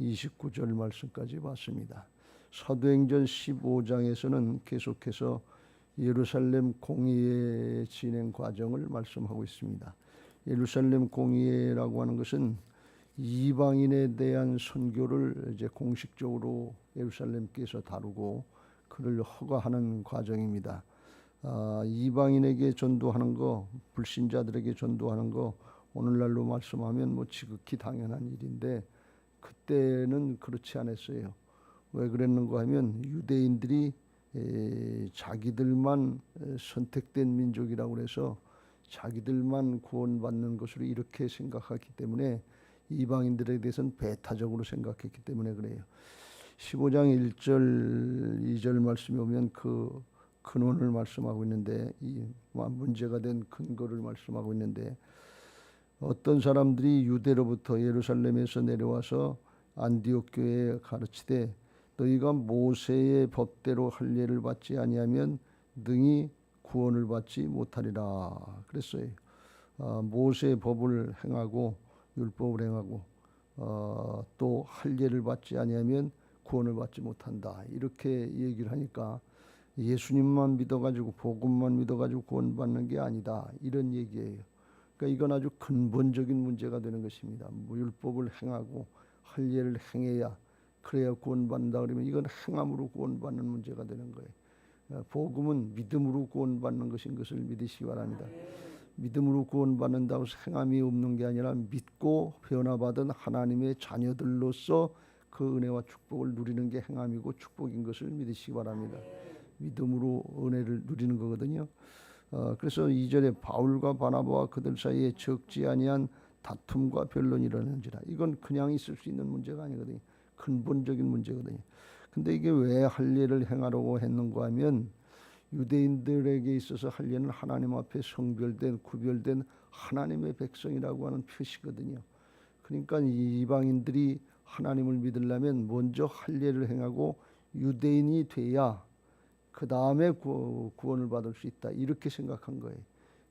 29절 말씀까지 봤습니다. 사도행전 15장에서는 계속해서 예루살렘 공의회 진행 과정을 말씀하고 있습니다. 예루살렘 공의회라고 하는 것은 이방인에 대한 선교를 이제 공식적으로 예루살렘께서 다루고 그를 허가하는 과정입니다. 이방인에게 전도하는 거, 불신자들에게 전도하는 거 오늘날로 말씀하면 뭐 지극히 당연한 일인데 그때는 그렇지 않았어요. 왜 그랬는가 하면 유대인들이 자기들만 선택된 민족이라고 해서 자기들만 구원받는 것으로 이렇게 생각하기 때문에 이방인들에 대해서는 배타적으로 생각했기 때문에 그래요. 15장 1절 2절 말씀에 오면 그 근원을 말씀하고 있는데 이 문제가 된 근거를 말씀하고 있는데 어떤 사람들이 유대로부터 예루살렘에서 내려와서 안디옥 교회에 가르치되 너희가 모세의 법대로 할례를 받지 아니하면 능히 구원을 받지 못하리라 그랬어요. 모세의 법을 행하고 율법을 행하고 또 할례를 받지 아니하면 구원을 받지 못한다 이렇게 얘기를 하니까 예수님만 믿어가지고 복음만 믿어가지고 구원받는 게 아니다 이런 얘기예요. 그러니까 이건 아주 근본적인 문제가 되는 것입니다. 율법을 행하고 할례를 행해야 그래야 구원받는다 그러면 이건 행함으로 구원받는 문제가 되는 거예요. 복음은 믿음으로 구원받는 것인 것을 믿으시기 바랍니다. 믿음으로 구원받는다고 해서 행함이 없는 게 아니라 믿고 변화받은 하나님의 자녀들로서 그 은혜와 축복을 누리는 게 행함이고 축복인 것을 믿으시기 바랍니다. 믿음으로 은혜를 누리는 거거든요. 그래서 2절에 바울과 바나바와 그들 사이에 적지 아니한 다툼과 변론이 일어나는지라. 이건 그냥 있을 수 있는 문제가 아니거든요. 근본적인 문제거든요. 근데 이게 왜 할례를 행하려고 했는가 하면 유대인들에게 있어서 할례는 하나님 앞에 성별된 구별된 하나님의 백성이라고 하는 표시거든요. 그러니까 이방인들이 하나님을 믿으려면 먼저 할례를 행하고 유대인이 돼야 그 다음에 구원을 받을 수 있다 이렇게 생각한 거예요.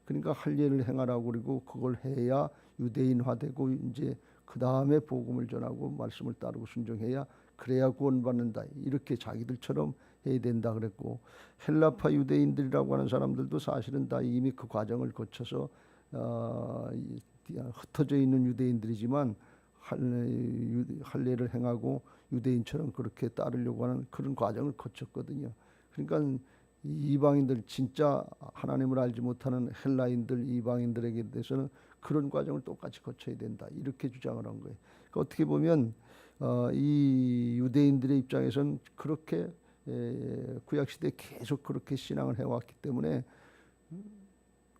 그러니까 할례를 행하라고 그리고 그걸 해야 유대인화되고 이제 그 다음에 복음을 전하고 말씀을 따르고 순종해야 그래야 구원받는다 이렇게 자기들처럼 해야 된다 그랬고 헬라파 유대인들이라고 하는 사람들도 사실은 다 이미 그 과정을 거쳐서 흩어져 있는 유대인들이지만 할례를 행하고 유대인처럼 그렇게 따르려고 하는 그런 과정을 거쳤거든요. 그러니까 이방인들 진짜 하나님을 알지 못하는 헬라인들 이방인들에게 대해서는 그런 과정을 똑같이 거쳐야 된다 이렇게 주장을 한 거예요. 그러니까 어떻게 보면 이 유대인들의 입장에서는 그렇게 구약시대에 계속 그렇게 신앙을 해왔기 때문에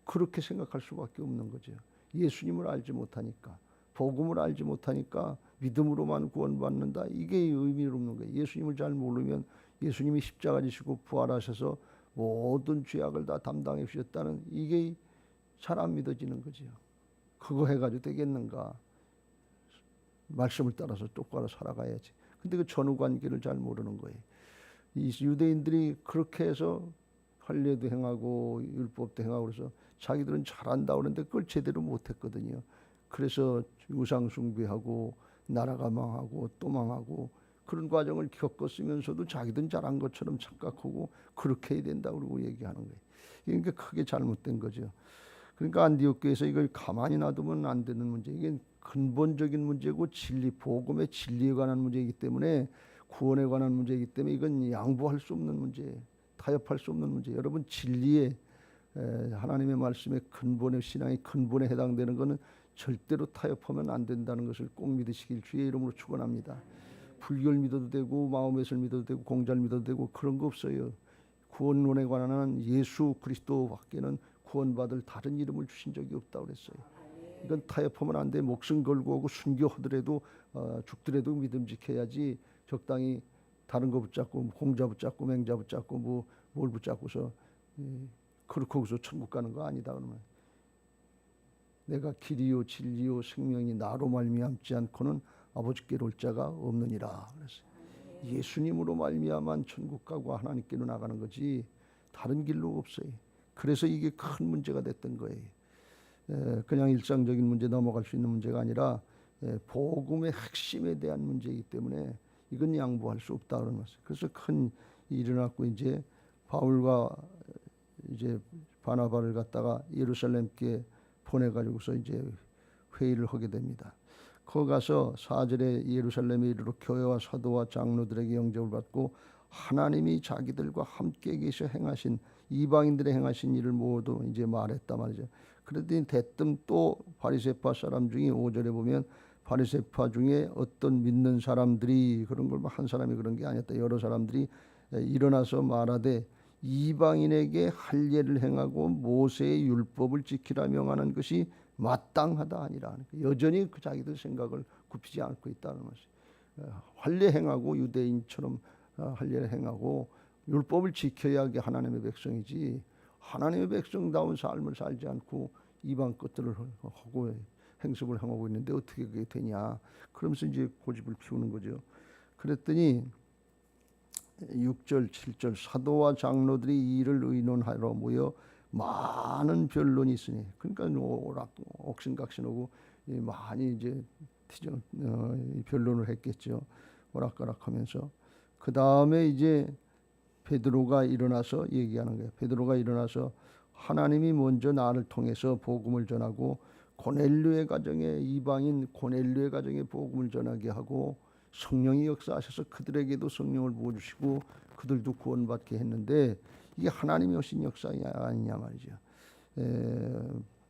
그렇게 생각할 수밖에 없는 거죠. 예수님을 알지 못하니까 복음을 알지 못하니까 믿음으로만 구원받는다 이게 의미가 없는 거예요. 예수님을 잘 모르면 예수님이 십자가 지시고 부활하셔서 모든 죄악을 다 담당해 주셨다는 이게 잘 안 믿어지는 거죠. 그거 해가지고 되겠는가? 말씀을 따라서 똑바로 살아가야지. 근데 그 전후 관계를 잘 모르는 거예요. 이 유대인들이 그렇게 해서 할례도 행하고 율법도 행하고 그래서 자기들은 잘한다 그러는데 그걸 제대로 못했거든요. 그래서 우상 숭배하고 나라가 망하고 또 망하고 그런 과정을 겪었으면서도 자기들은 잘한 것처럼 착각하고 그렇게 해야 된다고 그러고 얘기하는 거예요. 그러니까 크게 잘못된 거죠. 그러니까 안디옥 교회에서 이걸 가만히 놔두면 안 되는 문제. 이게 근본적인 문제고 진리, 복음의 진리에 관한 문제이기 때문에 구원에 관한 문제이기 때문에 이건 양보할 수 없는 문제예요. 타협할 수 없는 문제. 여러분 진리에 하나님의 말씀의 근본의 신앙의 근본에 해당되는 것은 절대로 타협하면 안 된다는 것을 꼭 믿으시길 주의 이름으로 축원합니다. 불교를 믿어도 되고 마음에서 믿어도 되고 공자를 믿어도 되고 그런 거 없어요. 구원론에 관한 예수 그리스도밖에는 구원받을 다른 이름을 주신 적이 없다고 그랬어요. 이건 타협하면 안 돼. 목숨 걸고 하고 순교하더라도 죽더라도 믿음 지켜야지 적당히 다른 거 붙잡고 공자 붙잡고 맹자 붙잡고 뭘 붙잡고서 그렇게 하고서 천국 가는 거 아니다 그러면 내가 길이요 진리요 생명이 나로 말미암지 않고는 아버지께로 올 자가 없느니라 그랬어요. 예수님으로 말미암아 천국 가고 하나님께로 나가는 거지 다른 길로 없어요. 그래서 이게 큰 문제가 됐던 거예요. 그냥 일상적인 문제 넘어갈 수 있는 문제가 아니라 복음의 핵심에 대한 문제이기 때문에 이건 양보할 수 없다 그런 말씀. 그래서 큰 일이 일어났고 이제 바울과 이제 바나바를 갖다가 예루살렘께 보내가지고서 이제 회의를 하게 됩니다. 거기 가서 4절에 예루살렘에 이르러 교회와 사도와 장로들에게 영접을 받고 하나님이 자기들과 함께 계셔 행하신 이방인들의 행하신 일을 모두 이제 말했단 말이죠. 그랬더니 대뜸 또 바리새파 사람 중에 5절에 보면 바리새파 중에 어떤 믿는 사람들이 그런 걸 한 사람이 그런 게 아니었다. 여러 사람들이 일어나서 말하되 이방인에게 할례를 행하고 모세의 율법을 지키라 명하는 것이 마땅하다 아니라. 여전히 그 자기들 생각을 굽히지 않고 있다는 것이. 할례 행하고 유대인처럼 할례를 행하고 율법을 지켜야 하게 하나님의 백성이지, 하나님의 백성다운 삶을 살지 않고 이방 것들을 하고 행습을 행하고 있는데 어떻게 그게 되냐. 그러면서 이제 고집을 피우는 거죠. 그랬더니 6절 7절 사도와 장로들이 이 일을 의논하러 모여 많은 변론이 있으니, 그러니까 옥신각신하고 많이 이제 변론을 했겠죠. 오락가락하면서. 그 다음에 이제 베드로가 일어나서 얘기하는 거예요. 베드로가 일어나서 하나님이 먼저 나를 통해서 복음을 전하고 고넬료의 가정에, 이방인 고넬료의 가정에 복음을 전하게 하고 성령이 역사하셔서 그들에게도 성령을 부어주시고 그들도 구원받게 했는데 이게 하나님이 하신 역사 아니냐 말이죠.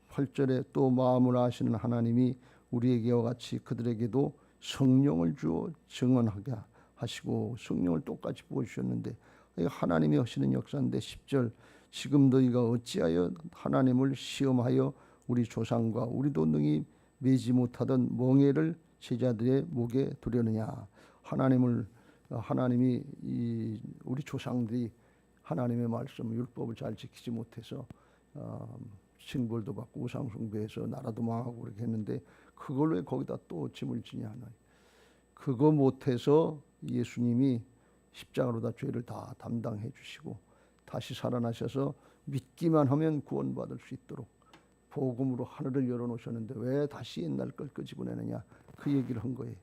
8절에 또 마음을 아시는 하나님이 우리에게와 같이 그들에게도 성령을 주어 증언하게 하시고 성령을 똑같이 부어주셨는데 하나님이 하시는 역사인데 10절 지금 너희가 어찌하여 하나님을 시험하여 우리 조상과 우리도 능히 매지 못하던 멍에를 제자들의 목에 두려느냐. 하나님이 우리 조상들이 하나님의 말씀 율법을 잘 지키지 못해서 징벌도 받고 우상 숭배해서 나라도 망하고 그렇게 했는데 그걸 왜 거기다 또 짐을 지냐. 그거 못해서 예수님이 십자가로 다 죄를 다 담당해 주시고 다시 살아나셔서 믿기만 하면 구원받을 수 있도록 복음으로 하늘을 열어놓으셨는데 왜 다시 옛날 걸 끄집어내느냐. 그 얘기를 한 거예요.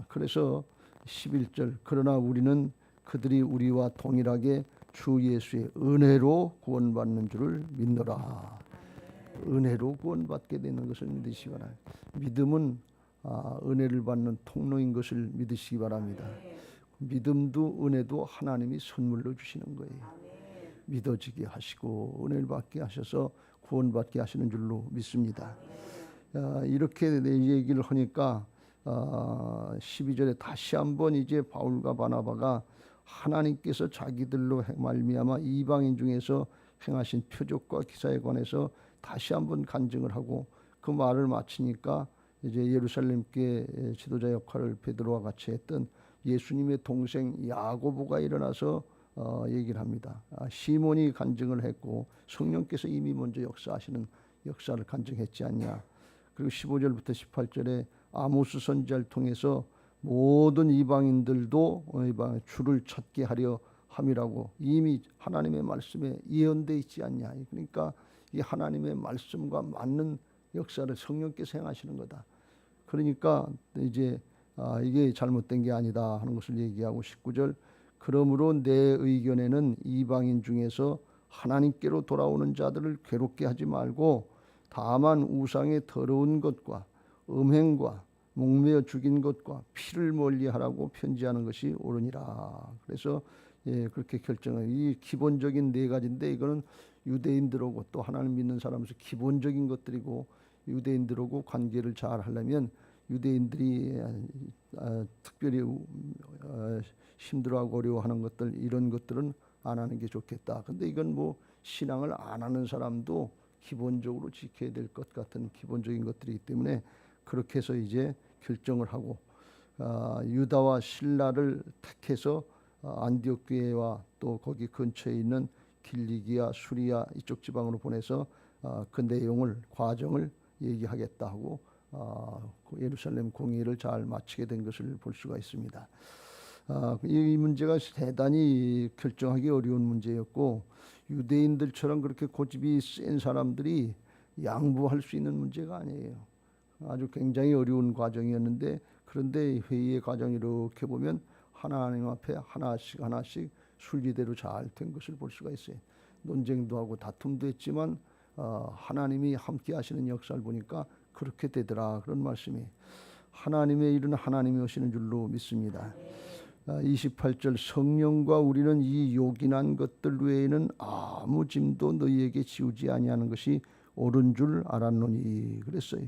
그래서 11절 그러나 우리는 그들이 우리와 동일하게 주 예수의 은혜로 구원받는 줄을 믿노라. 은혜로 구원받게 되는 것을 믿으시기 바랍니다. 믿음은 은혜를 받는 통로인 것을 믿으시기 바랍니다. 믿음도 은혜도 하나님이 선물로 주시는 거예요. 믿어지게 하시고 은혜를 받게 하셔서 구원받게 하시는 줄로 믿습니다. 이렇게 얘기를 하니까 12절에 다시 한번 이제 바울과 바나바가 하나님께서 자기들로 말미암아 이방인 중에서 행하신 표적과 기사에 관해서 다시 한번 간증을 하고 그 말을 마치니까 이제 예루살렘께 지도자 역할을 베드로와 같이 했던 예수님의 동생 야고보가 일어나서 얘기를 합니다. 시몬이 간증을 했고 성령께서 이미 먼저 역사하시는 역사를 간증했지 않냐. 그리고 15절부터 18절에 아모스 선지자를 통해서 모든 이방인들도 주를 찾게 하려 함이라고 이미 하나님의 말씀에 예언되어 있지 않냐. 그러니까 이 하나님의 말씀과 맞는 역사를 성령께서 행하시는 거다. 그러니까 이제 이게 잘못된 게 아니다 하는 것을 얘기하고 19절 그러므로 내 의견에는 이방인 중에서 하나님께로 돌아오는 자들을 괴롭게 하지 말고 다만 우상의 더러운 것과 음행과 목매어 죽인 것과 피를 멀리하라고 편지하는 것이 옳으니라. 그래서 그렇게 결정을 이 기본적인 네 가지인데 이거는 유대인들하고 또 하나님 믿는 사람에서 기본적인 것들이고 유대인들하고 관계를 잘 하려면 유대인들이 특별히 힘들어하고 어려워하는 것들 이런 것들은 안 하는 게 좋겠다. 근데 이건 뭐 신앙을 안 하는 사람도 기본적으로 지켜야 될 것 같은 기본적인 것들이기 때문에 그렇게 해서 이제 결정을 하고 유다와 신라를 택해서 안디옥 교회와 또 거기 근처에 있는 길리기아, 수리아 이쪽 지방으로 보내서 그 내용을 과정을 얘기하겠다 하고 예루살렘 공의를 잘 마치게 된 것을 볼 수가 있습니다. 이 문제가 대단히 결정하기 어려운 문제였고 유대인들처럼 그렇게 고집이 센 사람들이 양보할 수 있는 문제가 아니에요. 아주 굉장히 어려운 과정이었는데, 그런데 회의의 과정을 이렇게 보면 하나님 앞에 하나씩 하나씩 순리대로 잘 된 것을 볼 수가 있어요. 논쟁도 하고 다툼도 했지만 하나님이 함께 하시는 역사를 보니까 그렇게 되더라, 그런 말씀이 하나님의 일은 하나님이 하시는 줄로 믿습니다. 28절 성령과 우리는 이 요긴한 것들 외에는 아무 짐도 너희에게 지우지 아니하는 것이 옳은 줄 알았노니 그랬어요.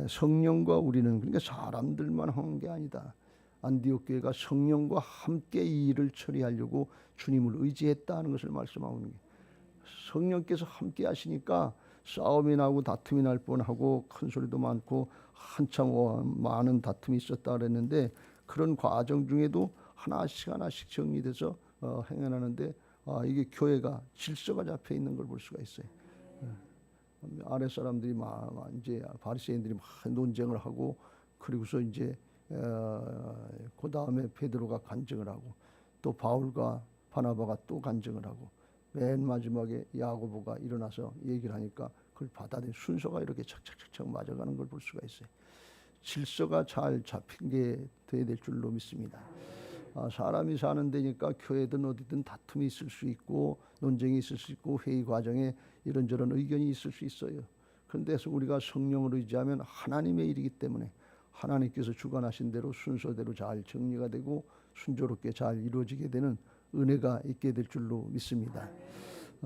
성령과 우리는, 그러니까 사람들만 하는 게 아니다. 안디옥 교회가 성령과 함께 이 일을 처리하려고 주님을 의지했다는 것을 말씀하고 있는 게, 성령께서 함께 하시니까 싸움이 나고 다툼이 날 뻔하고 큰 소리도 많고 한참 많은 다툼이 있었다 그랬는데, 그런 과정 중에도 하나씩 하나씩 정리돼서 행해나는데 이게 교회가 질서가 잡혀 있는 걸 볼 수가 있어요. 아랫 사람들이 이제 바리새인들이 막 논쟁을 하고, 그리고서 이제 그 다음에 베드로가 간증을 하고, 또 바울과 바나바가 또 간증을 하고, 맨 마지막에 야고보가 일어나서 얘기를 하니까 그걸 받아들인 순서가 이렇게 착착착착 맞아가는 걸 볼 수가 있어요. 질서가 잘 잡힌 게 돼야 될 줄로 믿습니다. 사람이 사는 데니까 교회든 어디든 다툼이 있을 수 있고 논쟁이 있을 수 있고 회의 과정에 이런저런 의견이 있을 수 있어요. 그런데 우리가 성령을 의지하면 하나님의 일이기 때문에 하나님께서 주관하신 대로 순서대로 잘 정리가 되고 순조롭게 잘 이루어지게 되는 은혜가 있게 될 줄로 믿습니다.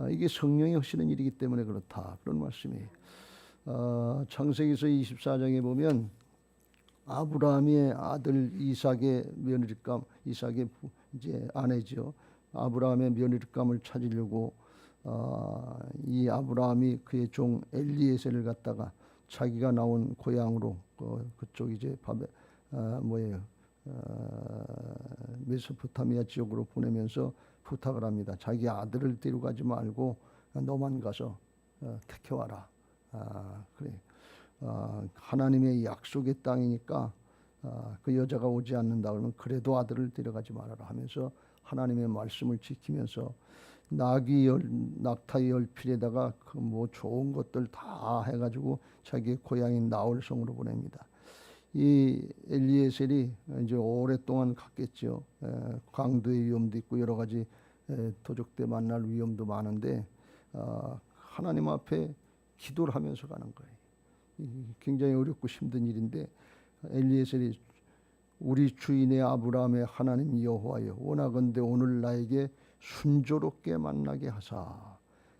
이게 성령이 하시는 일이기 때문에 그렇다, 그런 말씀이에요. 창세기서 24장에 보면 아브라함의 아들 이삭의 며느리감, 이삭의 이제 아내죠. 아브라함의 며느리감을 찾으려고 이 아브라함이 그의 종 엘리에셀을 갖다가 자기가 나온 고향으로 그쪽 이제 메소포타미아 지역으로 보내면서 부탁을 합니다. 자기 아들을 데려가지 말고 너만 가서 택해와라. 그래. 하나님의 약속의 땅이니까 그 여자가 오지 않는다 그러면 그래도 아들을 데려가지 말아라 하면서 하나님의 말씀을 지키면서 낙타의 열필에다가 그 뭐 좋은 것들 다 해가지고 자기 고향인 나홀성으로 보냅니다. 이 엘리에셀이 이제 오랫동안 갔겠죠. 강도의 위험도 있고 여러 가지 도적대 만날 위험도 많은데 하나님 앞에 기도를 하면서 가는 거예요. 굉장히 어렵고 힘든 일인데 엘리에셀이 우리 주인의 아브라함의 하나님 여호와여 원하건대 오늘 나에게 순조롭게 만나게 하사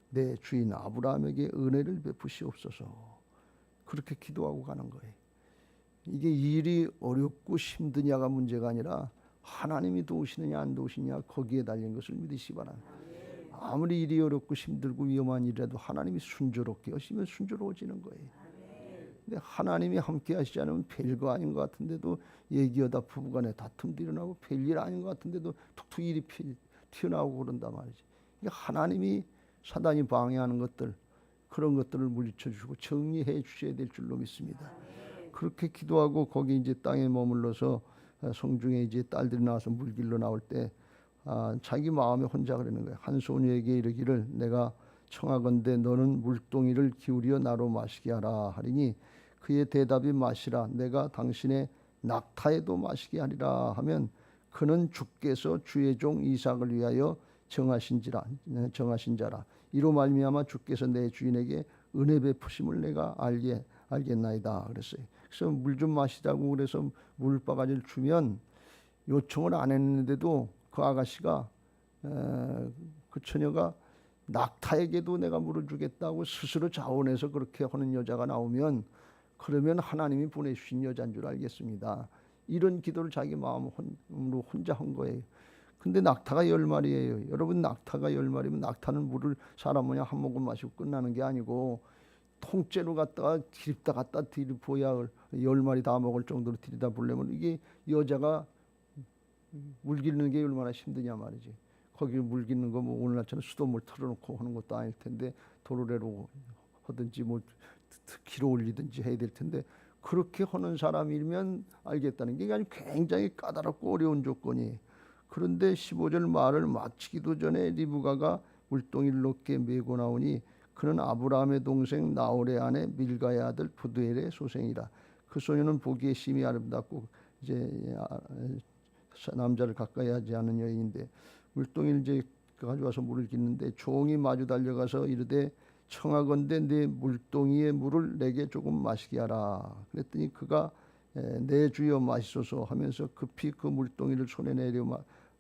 내 주인 아브라함에게 은혜를 베푸시옵소서, 그렇게 기도하고 가는 거예요. 이게 일이 어렵고 힘드냐가 문제가 아니라 하나님이 도우시느냐 안 도우시느냐 거기에 달린 것을 믿으시기 바랍니다. 아무리 일이 어렵고 힘들고 위험한 일이라도 하나님이 순조롭게 하시면 순조로워지는 거예요. 근데 하나님이 함께 하시지 않으면 별거 아닌 것 같은데도 얘기하다 부부간에 다툼도 일어나고 별일 아닌 것 같은데도 툭툭 일이 튀어나오고 그런단 말이지. 하나님이 사단이 방해하는 것들, 그런 것들을 물리쳐 주시고 정리해 주셔야 될 줄로 믿습니다. 그렇게 기도하고 거기 이제 땅에 머물러서 성중에 이제 딸들이 나와서 물길로 나올 때 자기 마음에 혼자 그러는 거예요. 한 소녀에게 이르기를 내가 청하건대 너는 물동이를 기울여 나로 마시게 하라 하리니 그의 대답이 마시라 내가 당신의 낙타에도 마시게 하리라 하면 그는 주께서 주의 종 이삭을 위하여 정하신 자라 이로 말미암아 주께서 내 주인에게 은혜 베푸심을 내가 알겠나이다 그랬어요. 그래서 물 좀 마시자고 그래서 물바가지를 주면 요청을 안 했는데도 그 아가씨가 그 처녀가 낙타에게도 내가 물을 주겠다고 스스로 자원해서 그렇게 하는 여자가 나오면 그러면 하나님이 보내주신 여자인 줄 알겠습니다. 이런 기도를 자기 마음으로 혼자 한 거예요. 근데 낙타가 10마리예요. 여러분 낙타가 10마리면 낙타는 물을 사람 모양 한 모금 마시고 끝나는 게 아니고 통째로 갖다가 디립다 갖다 디립어야 10마리 다 먹을 정도로 들이다 보려면 이게 여자가 물 기르는 게 얼마나 힘드냐 말이지. 거기 물 기르는 거 뭐 오늘날처럼 수돗물 틀어놓고 하는 것도 아닐 텐데 도로래로 하든지 뭐 길어 올리든지 해야 될 텐데 그렇게 하는 사람이면 알겠다는 게 아주 굉장히 까다롭고 어려운 조건이. 그런데 15절 말을 마치기도 전에 리브가가 물동이를 높게 메고 나오니 그는 아브라함의 동생 나홀의 아내 밀가의 아들 부두엘의 소생이라. 그 소녀는 보기에 심히 아름답고 이제 남자를 가까이 하지 않은 여인인데 물동이를 이제 가져와서 물을 깃는데 종이 마주 달려가서 이르되 청하건대 내 물동이의 물을 내게 조금 마시게 하라. 그랬더니 그가 내 주여 마시소서 하면서 급히 그 물동이를 손에 내려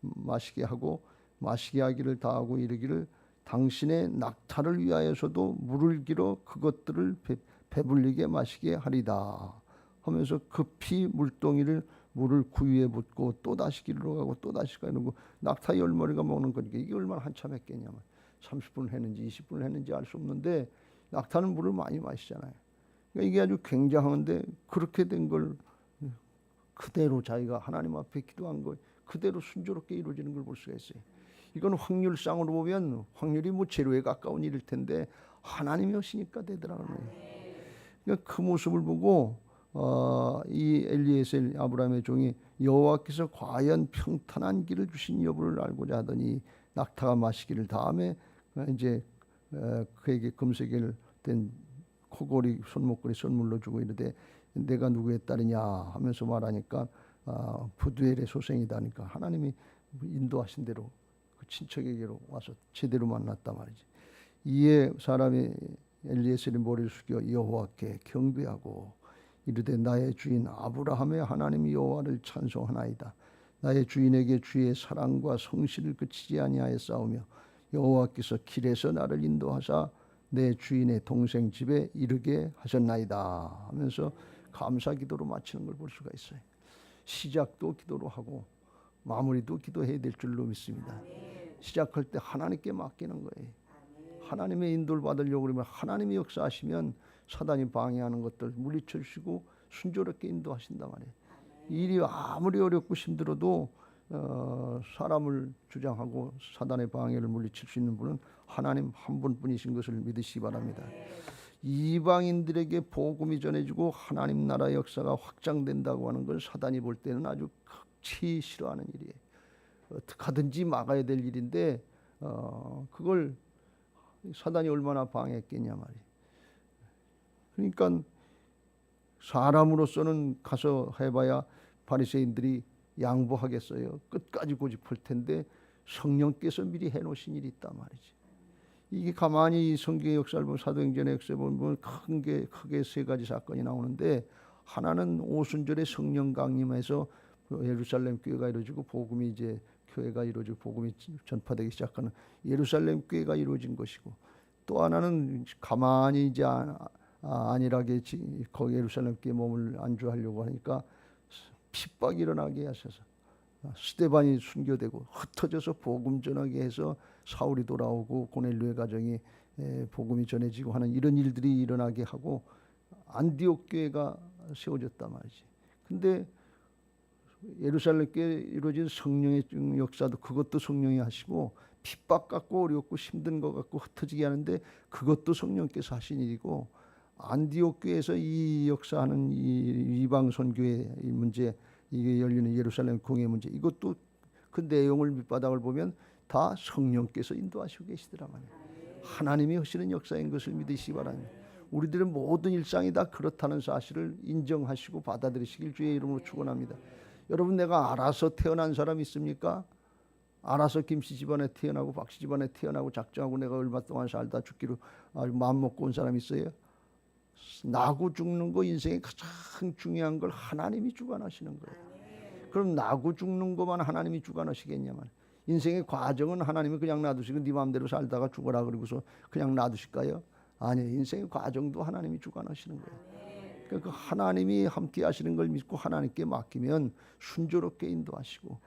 마시게 하고 마시게 하기를 다하고 이르기를 당신의 낙타를 위하여서도 물을 길어 그것들을 배불리게 마시게 하리다 하면서 급히 물을 구유에 붓고 또 다시 길로 가고 또 다시 가고 낙타 열머리가 먹는 거니까 이게 얼마나 한참 했겠냐면 30분을 했는지 20분을 했는지 알 수 없는데 낙타는 물을 많이 마시잖아요. 그러니까 이게 아주 굉장한데 그렇게 된 걸 그대로 자기가 하나님 앞에 기도한 거 그대로 순조롭게 이루어지는 걸 볼 수가 있어요. 이건 확률상으로 보면 확률이 뭐 제로에 가까운 일일 텐데 하나님이 하시니까 되더라고요. 그러니까 그 모습을 보고 이 엘리에셀 아브라함의 종이 여호와께서 과연 평탄한 길을 주신 여부를 알고자 하더니 낙타가 마시기를 다음에 이제 그에게 금색을 된 코골이 손목걸이 선물로 주고 이르되 내가 누구의 딸이냐 하면서 말하니까 부두엘의 소생이다니까 하나님이 인도하신 대로 그 친척에게로 와서 제대로 만났단 말이지. 이에 사람이 엘리에셀이 머리를 숙여 여호와께 경배하고 이르되 나의 주인 아브라함의 하나님 여호와를 찬송하나이다. 나의 주인에게 주의 사랑과 성실을 그치지 아니하였사오며 여호와께서 길에서 나를 인도하사 내 주인의 동생 집에 이르게 하셨나이다 하면서 감사 기도로 마치는 걸 볼 수가 있어요. 시작도 기도로 하고 마무리도 기도해야 될 줄로 믿습니다. 시작할 때 하나님께 맡기는 거예요. 하나님의 인도를 받으려고 그러면 하나님이 역사하시면 사단이 방해하는 것들 물리쳐 주시고 순조롭게 인도하신단 말이에요. 일이 아무리 어렵고 힘들어도 사람을 주장하고 사단의 방해를 물리칠 수 있는 분은 하나님 한 분뿐이신 것을 믿으시기 바랍니다. 이방인들에게 복음이 전해지고 하나님 나라의 역사가 확장된다고 하는 걸 사단이 볼 때는 아주 극치 싫어하는 일이에요. 어떻게 하든지 막아야 될 일인데 그걸 사단이 얼마나 방해했겠냐 말이에요. 그러니까 사람으로서는 가서 해봐야 바리새인들이 양보하겠어요. 끝까지 고집할 텐데 성령께서 미리 해놓으신 일이 있단 말이지. 이게 가만히 성경의 역사를 보면 사도행전의 역사를 보면 크게 세 가지 사건이 나오는데 하나는 오순절에 성령 강림해서 예루살렘 교회가 이루어지고 복음이 이제 교회가 이루어지고 복음이 전파되기 시작하는 예루살렘 교회가 이루어진 것이고 또 하나는 가만히 이제 안일하게 거기 예루살렘 교회에 몸을 안주하려고 하니까 핍박이 일어나게 하셔서 스데반이 순교되고 흩어져서 복음 전하게 해서 사울이 돌아오고 고넬료의 가정이 복음이 전해지고 하는 이런 일들이 일어나게 하고 안디옥 교회가 세워졌단 말이지. 근데 예루살렘 교회에 이루어진 성령의 역사도 그것도 성령이 하시고 핍박 같고 어렵고 힘든 것 같고 흩어지게 하는데 그것도 성령께서 하신 일이고 안디옥 교회에서 이 역사하는 이 이방 선교의 문제 이게 열리는 예루살렘 공회 문제 이것도 그 내용을 밑바닥을 보면 다 성령께서 인도하시고 계시더라 말이에요. 하나님이 하시는 역사인 것을 믿으시기 바랍니다. 우리들의 모든 일상이 다 그렇다는 사실을 인정하시고 받아들이시길 주의 이름으로 축원합니다. 여러분 내가 알아서 태어난 사람 있습니까? 알아서 김씨 집안에 태어나고 박씨 집안에 태어나고 작정하고 내가 얼마 동안 살다 죽기로 마음 먹고 온 사람 있어요? 나고 죽는 거 인생의 가장 중요한 걸 하나님이 주관하시는 거예요. 그럼 나고 죽는 것만 하나님이 주관하시겠냐면 인생의 과정은 하나님이 그냥 놔두시고 네 마음대로 살다가 죽어라 그러고서 그냥 놔두실까요? 아니에요. 인생의 과정도 하나님이 주관하시는 거예요. 그러니까 하나님이 함께 하시는 걸 믿고 하나님께 맡기면 순조롭게 인도하시고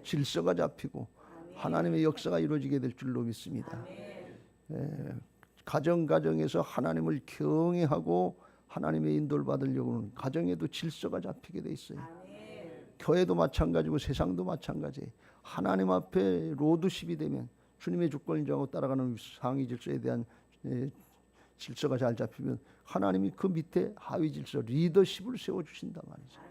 질서가 잡히고 하나님의 역사가 이루어지게 될 줄로 믿습니다. 가정에서 하나님을 경외하고 하나님의 인도를 받으려고는 가정에도 질서가 잡히게 돼 있어요. 교회도 마찬가지고 세상도 마찬가지예요. 하나님 앞에 로드십이 되면 주님의 주권 인정하고 따라가는 상위 질서에 대한 질서가 잘 잡히면 하나님이 그 밑에 하위 질서 리더십을 세워주신단 말이죠.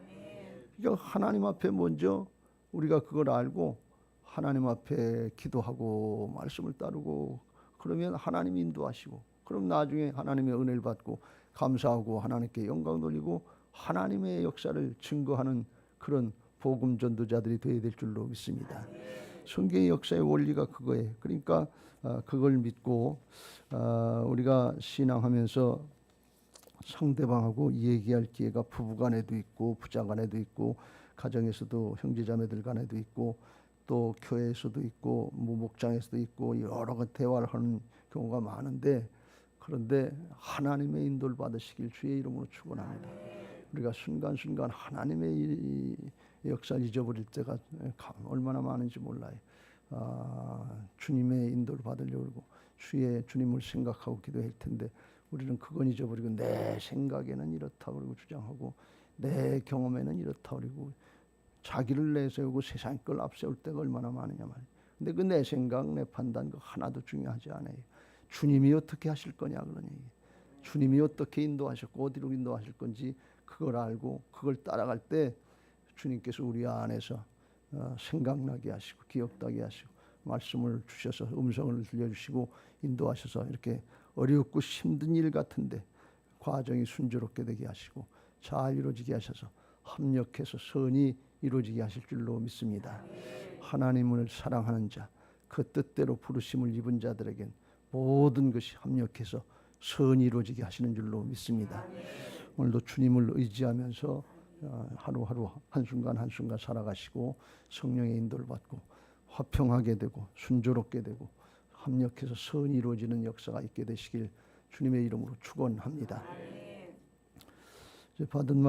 그러니까 하나님 앞에 먼저 우리가 그걸 알고 하나님 앞에 기도하고 말씀을 따르고 그러면 하나님이 인도하시고 그럼 나중에 하나님의 은혜를 받고 감사하고 하나님께 영광 돌리고 하나님의 역사를 증거하는 그런 복음 전도자들이 되어야 될 줄로 믿습니다. 성경의 역사의 원리가 그거예요. 그러니까 그걸 믿고 우리가 신앙하면서 상대방하고 얘기할 기회가 부부간에도 있고 부자간에도 있고 가정에서도 형제자매들 간에도 있고 또 교회에서도 있고 뭐 목장에서도 있고 여러 가지 대화를 하는 경우가 많은데, 그런데 하나님의 인도를 받으시길 주의 이름으로 축원합니다. 우리가 순간순간 하나님의 이 역사를 잊어버릴 때가 얼마나 많은지 몰라요. 주님의 인도를 받으려고 그러고 주님을 생각하고 기도할 텐데 우리는 그건 잊어버리고 내 생각에는 이렇다 그러고 주장하고 내 경험에는 이렇다 그러고 자기를 내세우고 세상 걸 앞세울 때가 얼마나 많으냐 말이에요. 근데 그 내 생각, 내 판단 그 하나도 중요하지 않아요. 주님이 어떻게 하실 거냐 그런 얘기예요. 주님이 어떻게 인도하셨고 어디로 인도하실 건지 그걸 알고 그걸 따라갈 때 주님께서 우리 안에서 생각나게 하시고 기억나게 하시고 말씀을 주셔서 음성을 들려주시고 인도하셔서 이렇게 어렵고 힘든 일 같은데 과정이 순조롭게 되게 하시고 잘 이루어지게 하셔서 합력해서 선이 이루어지게 하실 줄로 믿습니다. 하나님을 사랑하는 자, 그 뜻대로 부르심을 입은 자들에겐 모든 것이 합력해서 선이 이루어지게 하시는 줄로 믿습니다. 오늘도 주님을 의지하면서 하루하루 한순간 한순간 살아가시고 성령의 인도를 받고 화평하게 되고 순조롭게 되고 합력해서 선이 이루어지는 역사가 있게 되시길 주님의 이름으로 축원합니다. 이제 받은 말